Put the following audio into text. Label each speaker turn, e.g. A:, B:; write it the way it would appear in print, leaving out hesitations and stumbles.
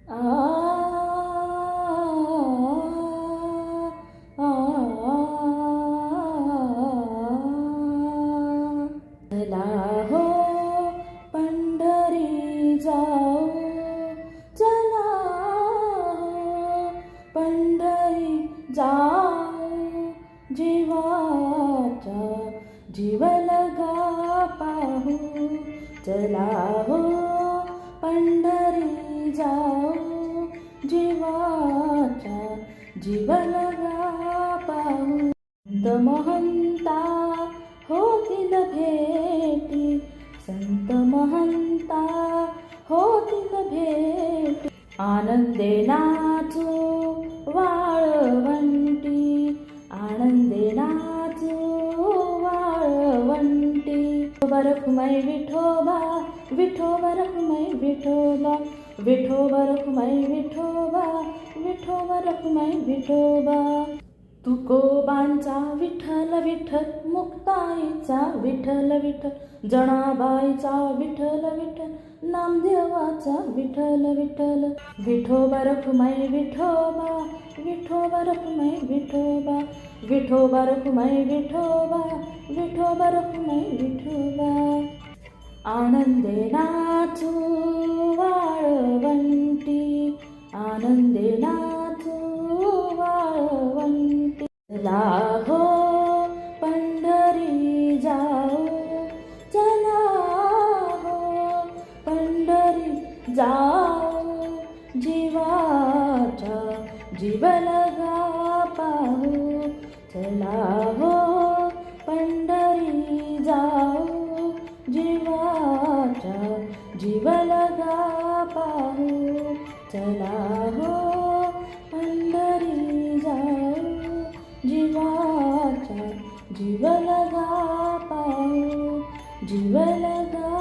A: आ आ चला हो पंढरी जाऊ, चला हो पंढरी जाऊ, जीवाचा जीव लगा पाहू. चला हो पंढरी जाऊ, जीवाचा जीव लगा पाहू. संत महंता होतील भेटी, संत महंता होतील भेटी. आनंदे नाचू वाळवंटी, आनंदे नाचू वाळवंटी. रखुमाई विठोबा, विठोबा रखुमाई विठोबा, विठोबा रखुमाई विठोबा, विठोबा रखुमाई विठोबा. तुकोबांचा विठ्ठल विठ्ठल, मुक्ताईचा विठ्ठल विठ्ठल, जनाबाईचा विठ्ठल विठ्ठल, नामदेवाचा विठ्ठल विठ्ठल. विठोबा रखुमाई विठोबा, विठोबा रखुमाई विठोबा, विठोबा रखुमाई विठोबा, विठोबा रखुमाई विठोबा. आनंदे नाचू वाळवंटी, आनंदे नाचू वाळवंटी. चला हो पंढरी जाऊ, चला हो पंढरी जाऊ, जीवाचा जीव लगा पाहू. चला हो पंढरी जाऊ, जीवाचा जीव लगा पाहू. चला हो पंढरी जाऊ, जीवाचा जीव लगा पाहू, जीव लगा